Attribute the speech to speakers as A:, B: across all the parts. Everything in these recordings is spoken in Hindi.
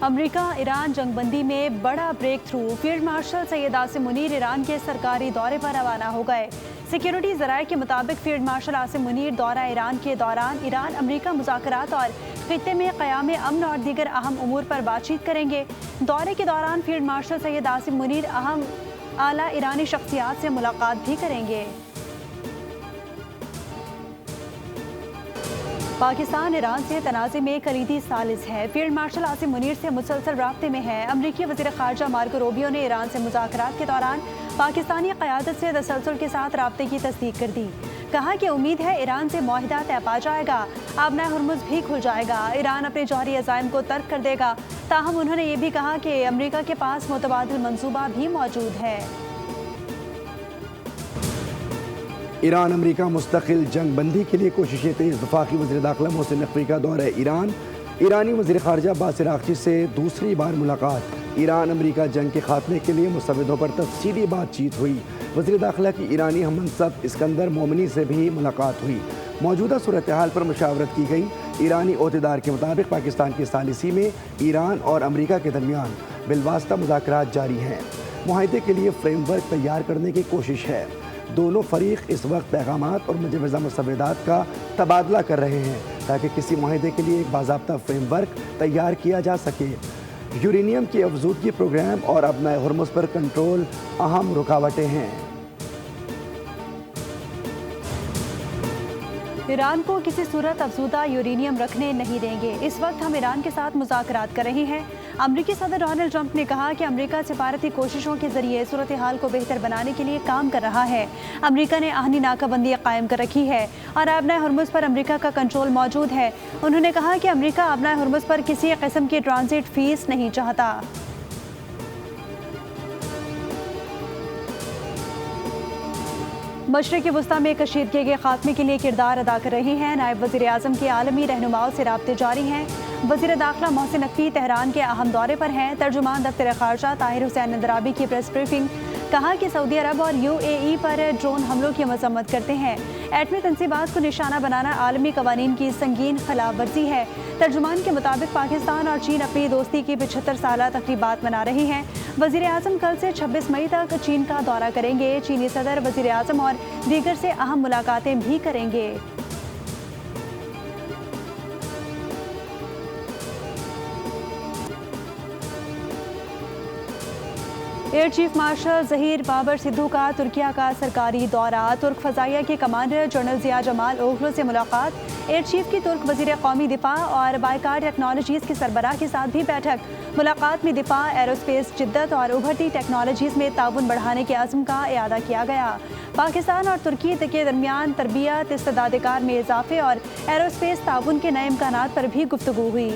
A: अमेरिका ईरान जंगबंदी में बड़ा breakthrough. Field marshal Syed Asim Munir Iran के सरकारी दौरे पर रवाना हो गए। सिक्योरिटी जराये के मुताबिक फील्ड मार्शल आसिम मुनीर दौरा ईरान के दौरान ईरान अमेरिका मुज़ाकरात और खित्ते में क़याम अमन और दीगर अहम उमूर पर बातचीत करेंगे। दौरे के दौरान फील्ड मार्शल सैयद आसिम मुनीर अहम आला ईरानी शख्सियात से मुलाकात भी करेंगे। पाकिस्तान ईरान से तनाज़े में कलीदी सालिस है। फील्ड मार्शल आसिम मुनीर से मुसलसल राब्ते में है। अमरीकी वज़ीर ख़ारजा मार्को रूबियो ने ईरान से मुज़ाकरात के दौरान पाकिस्तानी क़यादत से तसलसल के साथ राब्ते की तस्दीक कर दी। कहा कि उम्मीद है ईरान से मुआहिदा तय पा जाएगा, आबना हुर्मुज़ भी खुल जाएगा, ईरान अपने जौहरी अज़ाइम को तर्क कर देगा। ताहम उन्होंने ये भी कहा कि अमरीका के पास मुतबादिल मंसूबा भी मौजूद है।
B: ईरान अमेरिका मुस्तकिल जंग बंदी के लिए कोशिशें तेज़। वफाकी वज़ीर दाखिला मोहसिन नकवी का दौरा ईरान। ईरानी वज़ीर ख़ारजा अब्बास अराग़ची से दूसरी बार मुलाकात। ईरान अमेरिका जंग के खात्मे के लिए मुस्तविदों पर तफसीली बातचीत हुई। वज़ीर दाखिला की ईरानी हममनसब इस्कंदर मोमिनी से भी मुलाकात हुई। मौजूदा सूरत हाल पर मुशावरत की गई। ईरानी अहदेदार के मुताबिक पाकिस्तान की सालिसी में ईरान और अमेरिका के दरमियान बिलवास्ता मुज़ाकरात जारी हैं। मुआहिदे के लिए फ्रेमवर्क तैयार करने की कोशिश है। दोनों फरीक इस वक्त पैगामात और मुजवज़ा मुसव्वदात का तबादला कर रहे हैं ताकि किसी मुआहिदे के लिए एक बाज़ाब्ता फ्रेमवर्क तैयार किया जा सके। यूरेनियम की अफजूदगी प्रोग्राम और अपना हुर्मुज़ पर कंट्रोल अहम रुकावटें हैं।
A: ईरान को किसी सूरत अफजूदा यूरेनियम रखने नहीं देंगे। इस वक्त हम ईरान के साथ मुज़ाकरात कर रहे हैं। अमरीकी सदर डोनाल्ड ट्रंप ने कहा कि अमरीका सिफारती कोशिशों के जरिए सूरत हाल को बेहतर बनाने के लिए काम कर रहा है। अमरीका ने आहनी नाकाबंदी कायम कर रखी है और आबना हुर्मुज़ पर अमरीका का कंट्रोल मौजूद है। उन्होंने कहा कि अमरीका आबना हुर्मुज़ पर किसी किस्म की ट्रांजिट फीस नहीं चाहता। मशरिक़ वस्ता में कशीदगी के खात्मे के लिए किरदार अदा कर रहे हैं। नायब वज़ीर आज़म के आलमी रहनुमाओं से राब्ते जारी हैं। वज़ीर दाखिला मोहसिन नकवी तेहरान के अहम दौरे पर हैं। तर्जुमान दफ्तर ख़ारजा ताहिर हुसैन अंदराबी की प्रेस ब्रीफिंग। कहा कि सऊदी अरब और UAE पर ड्रोन हमलों की मजम्मत करते हैं। एटमी तनसीबात को निशाना बनाना आलमी कवानीन की संगीन खिलाफ वर्जी है। तर्जुमान के मुताबिक पाकिस्तान और चीन अपनी दोस्ती की 75 साला तक़रीबात मना रहे हैं। वज़ीर आज़म कल से 26 मई तक चीन का दौरा करेंगे। चीनी सदर वज़ीर आज़म और दीगर से अहम मुलाकातें भी करेंगे। Air chief marshal Zaheer Babar Sidhu का तुर्किया का सरकारी दौरा। तुर्क फ़ज़ाइया के commander general Ziya Cemal Oglu से मुलाकात। एयर चीफ की तुर्क वज़ीर कौमी दिफा और बायकार टेक्नोलॉजीज़ के सरबराह के साथ भी बैठक। मुलाकात में दिफा, एरोस्पेस जिद्दत और उभरती टेक्नोलॉजीज़ में ताउन बढ़ाने के अज़्म का इयादा किया गया। पाकिस्तान और तुर्की के दरमियान तरबियत, इस्तेदादकार में इजाफे और एरोस्पेस ताउन के नए इम्कानात पर भी गुफ्तगू हुई।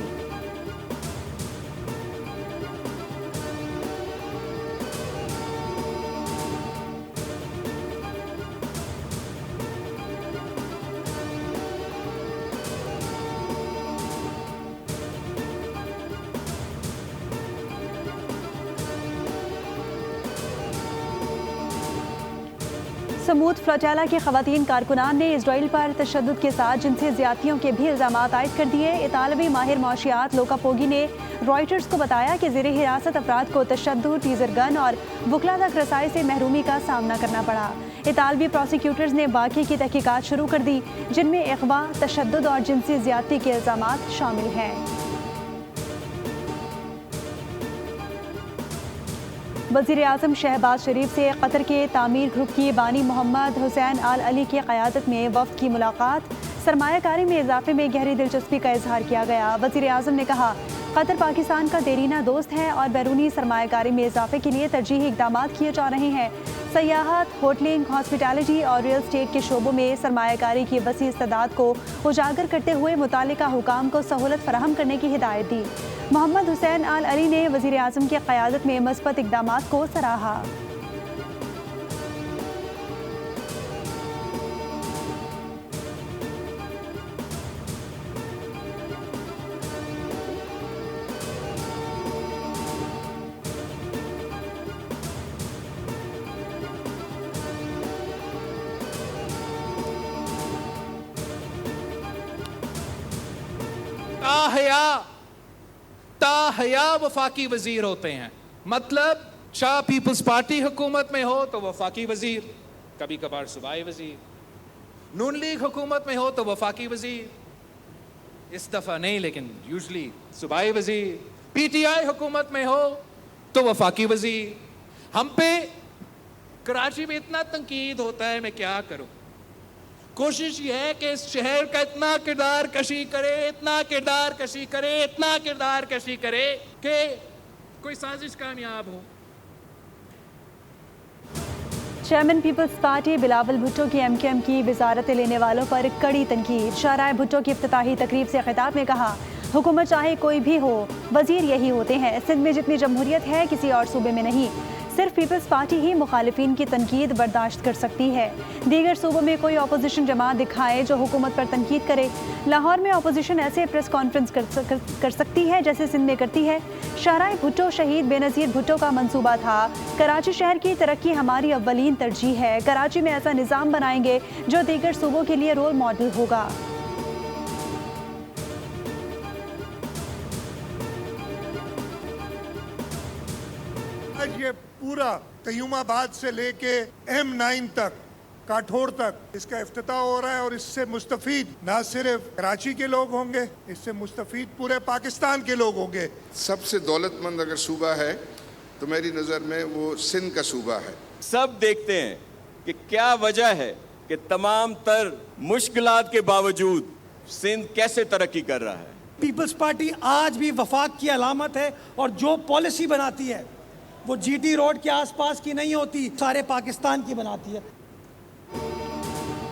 A: समूद फ्लोटेला के ख़वातीन कारकुनान ने इसराइल पर तशद्दुद के साथ जिनसी ज़्यादतियों के भी इल्ज़ामात आयद कर दिए। इतालवी माहिर मौशियात लोका पोगी ने रॉयटर्स को बताया कि ज़ेरे हिरासत अफराद को तशद्दुद, टीज़र गन और वकला तक रसाई से महरूमी का सामना करना पड़ा। इतालवी प्रोसिक्यूटर्स ने बाकी की तहकीकात शुरू कर दी, जिनमें अगवा, तशद्दुद और जिनसी ज़्यादती के इल्ज़ामात शामिल हैं। वज़ीर आज़म शहबाज शरीफ से कतर के तामीर ग्रुप की बानी मोहम्मद हुसैन आल अली की क़यादत में वफ़द की मुलाकात। सरमायाकारी में इजाफे में गहरी दिलचस्पी का इजहार किया गया। वज़ीर आज़म ने कहा कतर पाकिस्तान का देरीना दोस्त है और बैरूनी सरमायाकारी में इजाफे के लिए तरजीही इक़दाम किए जा रहे हैं। सयाहत, होटलिंग, हॉस्पिटैलिटी और रियल स्टेट के शोबों में सरमायाकारी की वसी इस्तेदाद को उजागर करते हुए मुतालिका हुकाम को सहूलत फराहम करने की हिदायत दी। मोहम्मद हुसैन आल अली ने वज़ीर आज़म की क़यादत में मस्बत इक़दामात को सराहा।
C: ताहया बाहया वफाकी वजीर होते हैं। मतलब शाह पीपल्स पार्टी हुकूमत में हो तो वफाकी वजीर, कभी कभार सूबाई वजीर, नून लीग हुकूमत में हो तो वफाकी वजीर, इस दफा नहीं लेकिन यूजली सूबाई वजीर, पीटीआई हुकूमत में हो तो वफाकी वजीर। हम पे कराची में इतना तंकीद होता है, मैं क्या करूं। कोशिश ये है कि इस शहर का इतना किरदार कशी करे, इतना किरदार कशी करे, इतना किरदार कशी करे कि कोई साजिश कामयाब हो।
A: चेयरमैन पीपल्स पार्टी बिलावल भुट्टो की एमकेएम की वजारत लेने वालों पर कड़ी तनकीद। शाहराय भुट्टो की इफ्तिताही तकरीब से खिताब में कहा, हुकूमत चाहे कोई भी हो, वजीर यही होते हैं। सिंध में जितनी जमहूरियत है किसी और सूबे में नहीं। सिर्फ पीपल्स पार्टी ही मुखालिफिन की तनकीद बर्दाश्त कर सकती है। दीगर सूबों में कोई अपोजिशन जमात दिखाए जो हुकूमत पर तनकीद करे। लाहौर में अपोजिशन ऐसे प्रेस कॉन्फ्रेंस कर सकती है जैसे सिंध में करती है। शाहराय भुट्टो शहीद बेनज़ीर भुट्टो का मंसूबा था, कराची शहर की तरक्की हमारी अव्वलीन तरजीह है। कराची में ऐसा निज़ाम बनाएंगे जो दीगर सूबों के लिए रोल मॉडल होगा।
D: आज ये पूरा कयूमाबाद से लेके M9 तक, काठोर तक इसका इफ्तिताह हो रहा है और इससे मुस्तफीद ना सिर्फ कराची के लोग होंगे, इससे मुस्तफीद पूरे पाकिस्तान के लोग होंगे।
E: सबसे दौलतमंद अगर सूबा है तो मेरी नज़र में वो सिंध का सूबा है।
F: सब देखते हैं कि क्या वजह है कि तमाम तर मुश्किलात के बावजूद सिंध कैसे तरक्की कर रहा है।
G: पीपल्स पार्टी आज भी वफाक की अलामत है और जो पॉलिसी बनाती है वो जीटी रोड के आसपास की नहीं होती, सारे पाकिस्तान की बनाती है।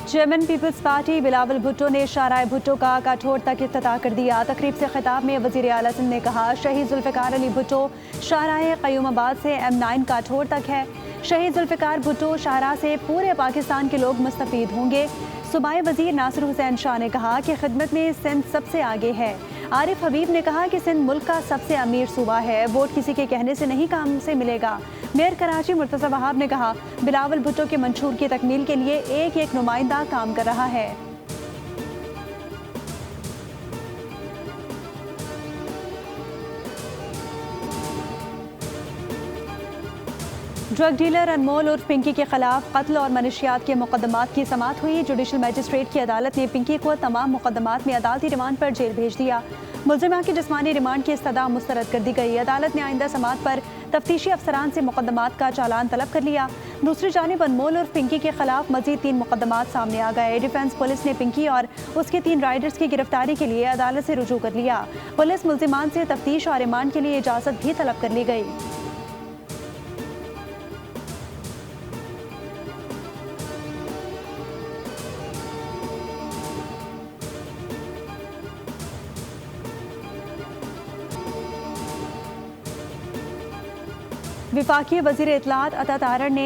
A: चेयरमैन पीपल्स पार्टी बिलावल भुट्टो ने शाहराय भुट्टो का काठोर तक इफ्तिताह कर दिया। तकरीब से खिताब में वज़ीर आला सिंध ने कहा, शहीद जुल्फ़िकार अली भुट्टो शाहराय क़यूमाबाद से M9 काठोर तक है। शहीद जुल्फ़िकार भुट्टो शाहरा से पूरे पाकिस्तान के लोग मुस्तफ़ीद होंगे। सूबाई वज़ीर नासिर हुसैन शाह ने कहा कि खिदमत में सिंध सबसे आगे है। आरिफ हबीब ने कहा कि सिंध मुल्क का सबसे अमीर सूबा है, वोट किसी के कहने से नहीं काम से मिलेगा। मेयर कराची मुर्तज़ा वहाब ने कहा, बिलावल भुट्टो के मंशूर की तकमील के लिए एक एक नुमाइंदा काम कर रहा है। ड्रग डीलर अनमोल उर्फ पिंकी के खिलाफ कत्ल और मनशियात के मुकदमात की समाअत हुई। जुडिशल मजिस्ट्रेट की अदालत ने पिंकी को तमाम मुकदमात में अदालती रिमांड पर जेल भेज दिया। मुलजिमा की जिस्मानी रिमांड की इस्तदा मुस्तरद कर दी गई। अदालत ने आइंदा समाअत पर तफ्तीशी अफसरान से मुकदमात का चालान तलब कर लिया। दूसरी जानिब अनमोल उर्फ पिंकी के खिलाफ मजीद 3 मुकदमात सामने आ गए। डिफेंस पुलिस ने पिंकी और उसके 3 राइडर्स की गिरफ्तारी के लिए अदालत से रुजू कर लिया। पुलिस मुलजिमान से तफ्तीश और रिमांड के लिए इजाज़त भी तलब कर ली गई। विफाकी वज़ीर इत्तलात अता तारड़ ने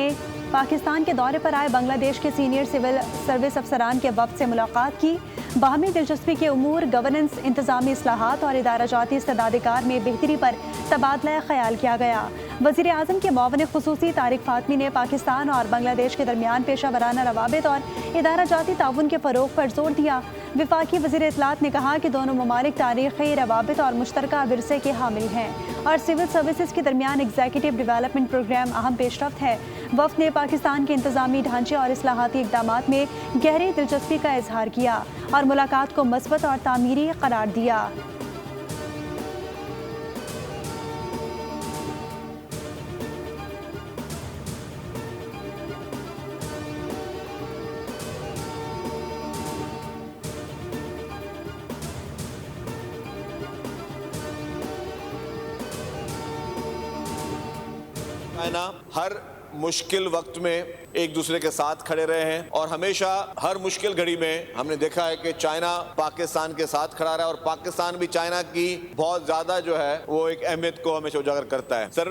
A: पाकिस्तान के दौरे पर आए बांग्लादेश के सीनियर सिविल सर्विस अफसरान के वफ़द से मुलाकात की। बाहमी दिलचस्पी के उमूर, गवर्नेंस, इंतज़ामी इस्लाहात और इदारा जाती इस्तेदाद-ए-कार में बेहतरी पर तबादला ख्याल किया गया। वज़ीर आज़म के मुआविन ख़ुसूसी तारिक फ़ातमी ने पाकिस्तान और बांग्लादेश के दरमियान पेशा वराना रवाबित और इदारा जाती ताउन के फ़रोग़ पर जोर दिया। विफाकी वज़ीर इत्तलात ने कहा कि दोनों ममालिक तारीख़ी रवाबित और मुश्तरका विरसे के हामिल हैं और सिविल सर्विसेज के दरमियान एग्जीक्यूटिव डेवलपमेंट प्रोग्राम अहम पेशरफ्त है। वफ़द ने पाकिस्तान के इंतज़ामी ढांचे और इस्लाहाती इक़दामात में गहरी दिलचस्पी का इजहार किया और मुलाकात को मस्बत और तामीरी करार दिया।
F: चाइना हर मुश्किल वक्त में एक दूसरे के साथ खड़े रहे हैं और हमेशा हर मुश्किल घड़ी में हमने देखा है कि चाइना पाकिस्तान के साथ खड़ा रहा है और पाकिस्तान भी चाइना की बहुत ज़्यादा जो है वो एक अहमियत को हमेशा उजागर करता है। सर,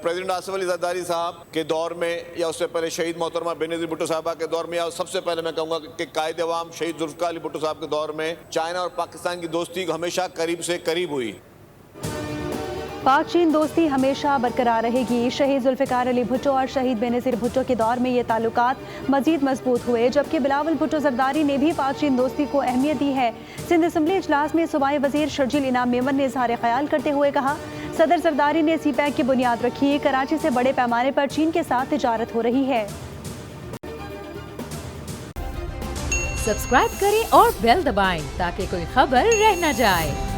F: प्रेसिडेंट आसिफ अली जरदारी साहब के दौर में या उससे पहले शहीद मोहतरमा बेनज़ीर भुट्टो साहबा के दौर में या सबसे पहले मैं कहूँगा कि कायद अवाम शहीद जुल्फ़िकार अली भुट्टो साहब के दौर में चाइना और पाकिस्तान की दोस्ती हमेशा करीब से करीब हुई।
A: पाक चीन दोस्ती हमेशा बरकरार रहेगी। शहीद जुल्फ़िकार अली भुट्टो और शहीद बेनज़ीर भुट्टो के दौर में ये ताल्लुकात मजीद मजबूत हुए, जबकि बिलावल भुट्टो ज़रदारी ने भी पाक चीन दोस्ती को अहमियत दी है। सिंध असम्बली इजलास में सूबाई वज़ीर शर्जील इनाम मेमन ने इज़हार ख्याल करते हुए कहा, सदर ज़रदारी ने CPEC की बुनियाद रखी। कराची से बड़े पैमाने पर चीन के साथ तिजारत हो रही है।
H: सब्सक्राइब करें और बेल दबाएं ताकि कोई खबर रह न जाए।